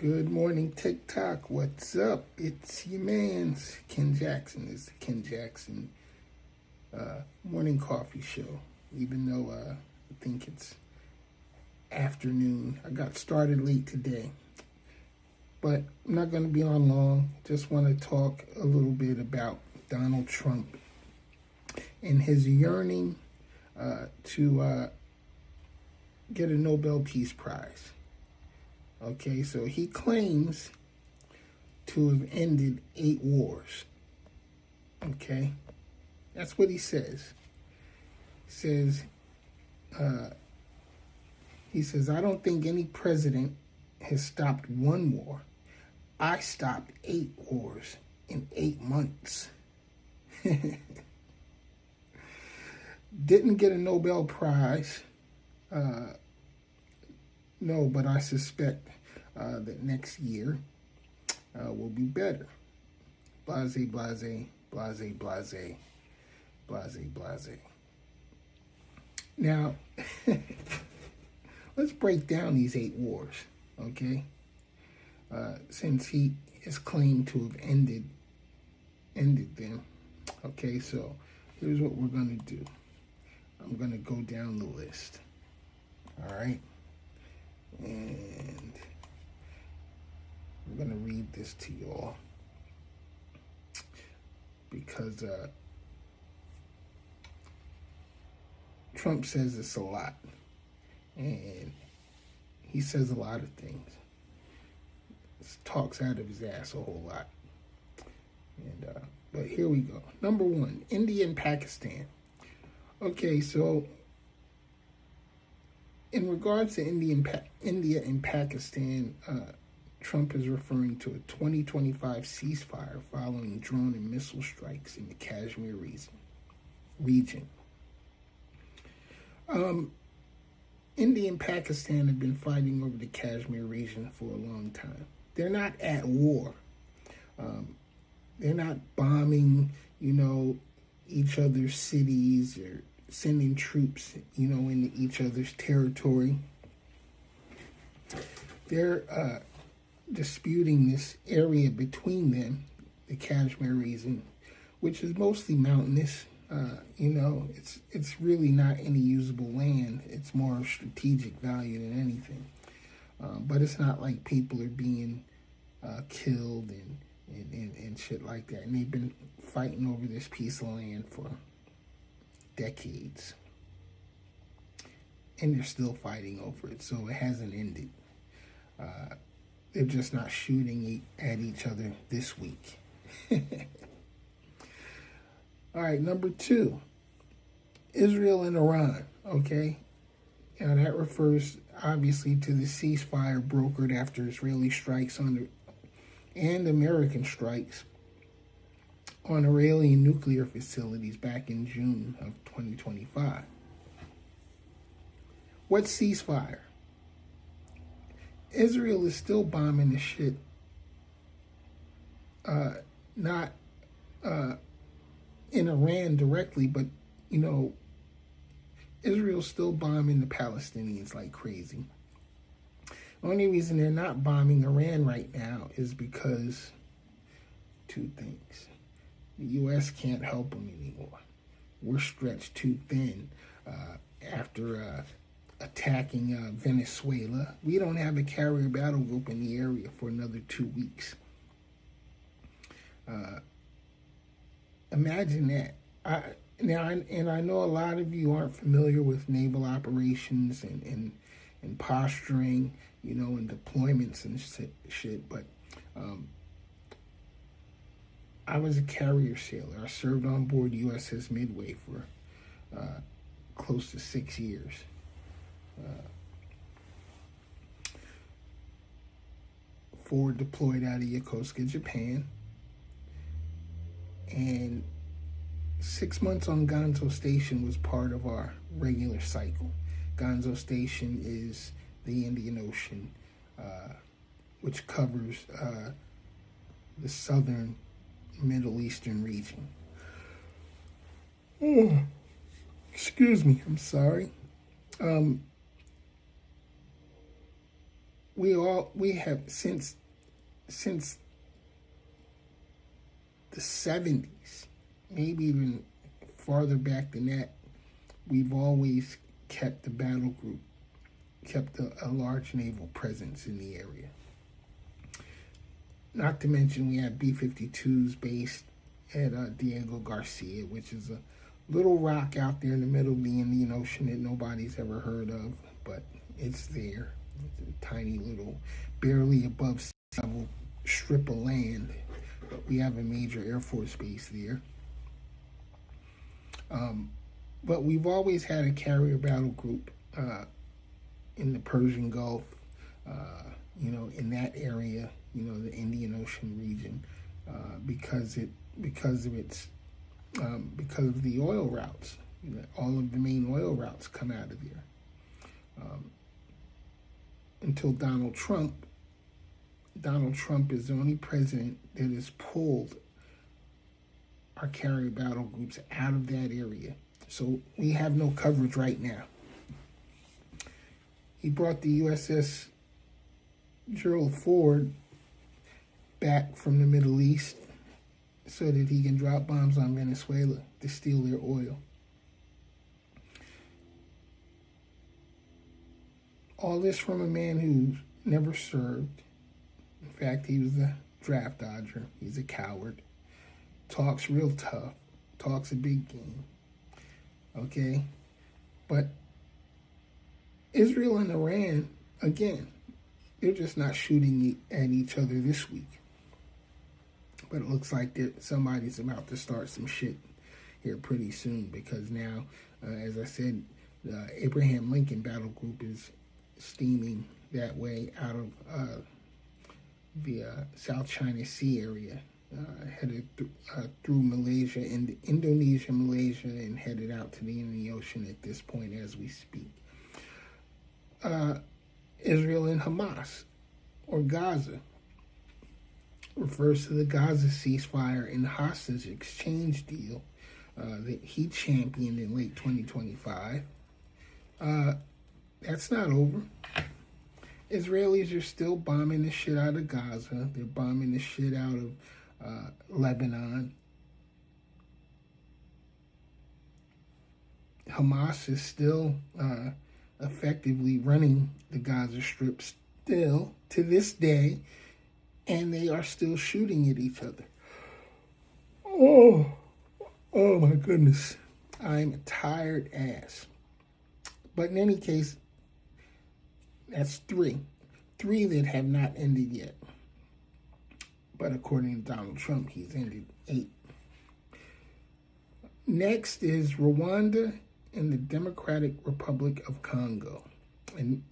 Good morning, TikTok. What's up? It's your man's Ken Jackson. It's the Ken Jackson morning coffee show. Even though I think it's afternoon, I got started late today. But I'm not going to be on long. Just want to talk a little bit about Donald Trump and his yearning to get a Nobel Peace Prize. Okay, so he claims to have ended 8 wars. Okay, that's what he says. He says, I don't think any president has stopped one war. I stopped 8 wars in 8 months. Didn't get a Nobel Prize. No, but I suspect that next year will be better. Blase, blase, blase, blase, blase, blase. Now, let's break down these 8 wars, okay? Since he is claimed to have ended them. Okay, so here's what we're going to do. I'm going to go down the list. All right? And I'm going to read this to y'all because Trump says this a lot. And he says a lot of things. He talks out of his ass a whole lot. And but here we go. Number 1, India and Pakistan. Okay, so in regards to India and Pakistan, Trump is referring to a 2025 ceasefire following drone and missile strikes in the Kashmir region. India and Pakistan have been fighting over the Kashmir region for a long time. They're not at war. They're not bombing, each other's cities or sending troops, into each other's territory. They're disputing this area between them, the Kashmir region, which is mostly mountainous. It's really not any usable land. It's more strategic value than anything. But it's not like people are being killed and shit like that. And they've been fighting over this piece of land for decades. And they're still fighting over it, so it hasn't ended. They're just not shooting at each other this week. All right, number 2, Israel and Iran, okay? Now that refers obviously to the ceasefire brokered after Israeli strikes and American strikes on Iranian nuclear facilities back in June of 2025. What ceasefire? Israel is still bombing the shit, not in Iran directly, but, Israel's still bombing the Palestinians like crazy. The only reason they're not bombing Iran right now is because 2 things. The U.S. can't help them anymore. We're stretched too thin after attacking Venezuela. We don't have a carrier battle group in the area for another 2 weeks. Imagine that. I know a lot of you aren't familiar with naval operations and posturing, and deployments and shit, but I was a carrier sailor. I served on board USS Midway for close to 6 years. Forward deployed out of Yokosuka, Japan. And 6 months on Gonzo Station was part of our regular cycle. Gonzo Station is the Indian Ocean, which covers the southern Middle Eastern region. Oh, excuse me, I'm sorry. we have since the 70s, maybe even farther back than that, we've always kept the battle group, kept a large naval presence in the area. Not to mention we have B-52s based at Diego Garcia, which is a little rock out there in the middle of the Indian Ocean that nobody's ever heard of, but it's there. It's a tiny little, barely above sea level strip of land, but we have a major Air Force base there. But we've always had a carrier battle group in the Persian Gulf, in that area, the Indian Ocean region, because of the oil routes. All of the main oil routes come out of there. Until Donald Trump is the only president that has pulled our carrier battle groups out of that area. So we have no coverage right now. He brought the USS Gerald Ford back from the Middle East so that he can drop bombs on Venezuela to steal their oil. All this from a man who never served. In fact, he was a draft dodger. He's a coward. Talks real tough. Talks a big game. Okay? But Israel and Iran, again, they're just not shooting at each other this week. But it looks like somebody's about to start some shit here pretty soon, because now, as I said, the Abraham Lincoln Battle Group is steaming that way out of the South China Sea area, headed through Malaysia and Indonesia, Malaysia, and headed out to the Indian Ocean at this point as we speak. Israel and Hamas, or Gaza, refers to the Gaza ceasefire and hostage exchange deal that he championed in late 2025. That's not over. Israelis are still bombing the shit out of Gaza. They're bombing the shit out of Lebanon. Hamas is still effectively running the Gaza Strip still to this day, and they are still shooting at each other. Oh my goodness. I'm a tired ass. But in any case, that's three that have not ended yet. But according to Donald Trump, he's ended 8. Next is Rwanda and the Democratic Republic of Congo. And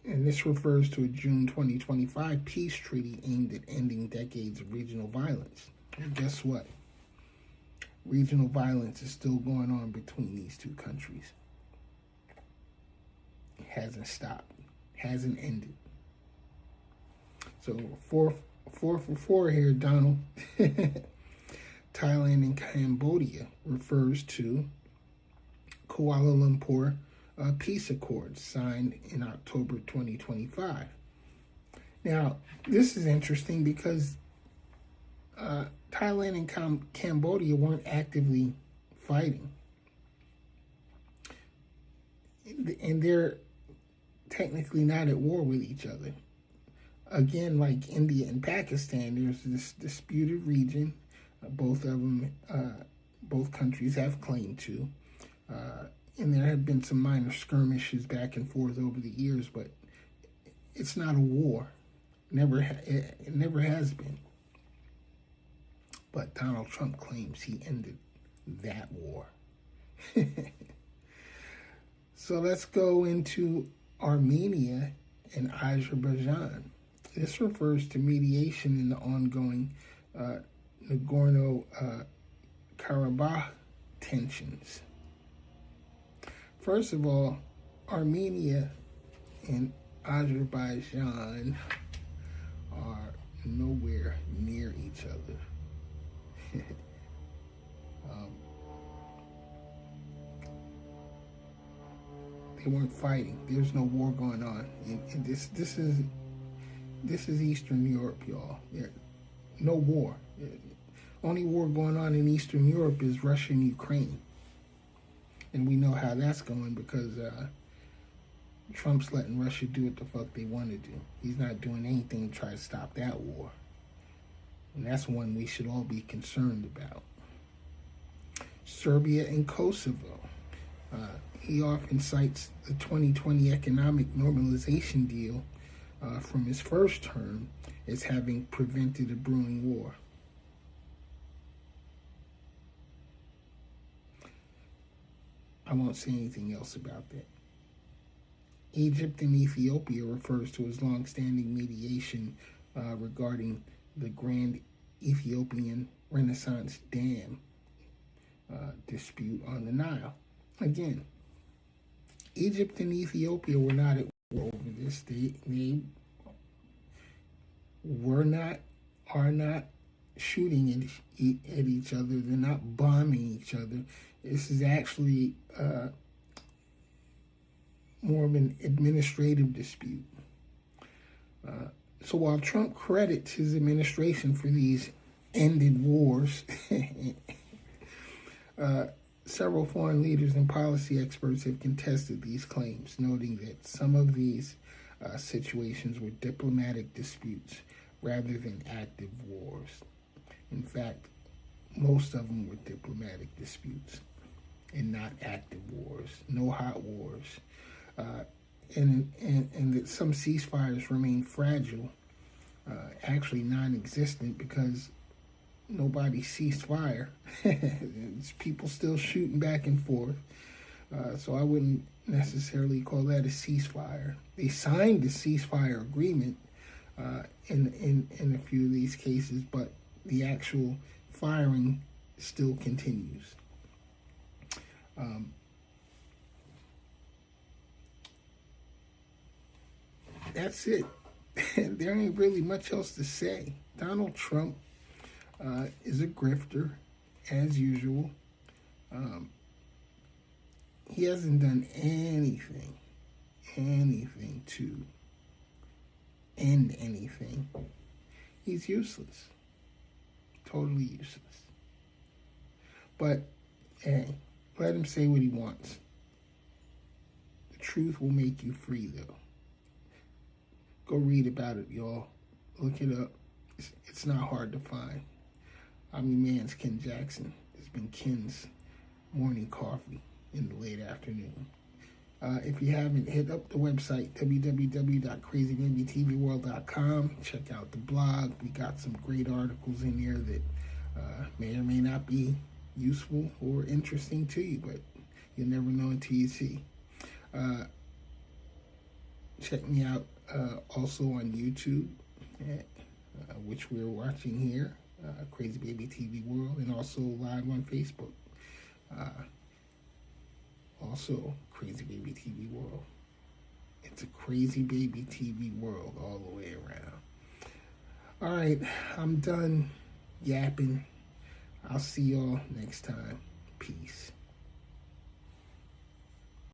this refers to a June 2025 peace treaty aimed at ending decades of regional violence. And guess what? Regional violence is still going on between these two countries. It hasn't stopped. Hasn't ended. So 4 for 4 here, Donald. Thailand and Cambodia refers to Kuala Lumpur peace accords signed in October 2025. Now, this is interesting because Thailand and Cambodia weren't actively fighting. And they're technically not at war with each other. Again, like India and Pakistan, there's this disputed region. Both of them, both countries have claim to. And there have been some minor skirmishes back and forth over the years, but it's not a war. It never has been. But Donald Trump claims he ended that war. So let's go into Armenia and Azerbaijan. This refers to mediation in the ongoing Nagorno-Karabakh tensions. First of all, Armenia and Azerbaijan are nowhere near each other. They weren't fighting. There's no war going on. And this is Eastern Europe, y'all. No war. Only war going on in Eastern Europe is Russia and Ukraine. And we know how that's going because Trump's letting Russia do what the fuck they want to do. He's not doing anything to try to stop that war. And that's one we should all be concerned about. Serbia and Kosovo. He often cites the 2020 economic normalization deal from his first term as having prevented a brewing war. I won't say anything else about that. Egypt and Ethiopia refers to his long-standing mediation regarding the Grand Ethiopian Renaissance Dam dispute on the Nile. Again, Egypt and Ethiopia were not at war over this. They were not, are not shooting at each other. They're not bombing each other. This is actually more of an administrative dispute. So while Trump credits his administration for these ended wars, several foreign leaders and policy experts have contested these claims, noting that some of these situations were diplomatic disputes rather than active wars. In fact, most of them were diplomatic disputes and not active wars, no hot wars. And that some ceasefires remain fragile, actually non-existent, because nobody ceased fire. It's people still shooting back and forth. So I wouldn't necessarily call that a ceasefire. They signed the ceasefire agreement in a few of these cases, but the actual firing still continues. That's it. There ain't really much else to say. Donald Trump is a grifter, as usual. He hasn't done anything to end anything. He's useless. Totally useless. But, hey, let him say what he wants. The truth will make you free, though. Go read about it, y'all. Look it up. It's not hard to find. I'm your man's Ken Jackson. It's been Ken's Morning Coffee in the late afternoon. If you haven't, hit up the website, www.crazybabytvworld.com. Check out the blog. We got some great articles in there that may or may not be useful or interesting to you, but you'll never know until you see. Check me out also on YouTube, which we're watching here, Crazy Baby TV World, and also live on Facebook. Also, Crazy Baby TV World. It's a Crazy Baby TV World all the way around. All right, I'm done yapping. I'll see y'all next time. Peace.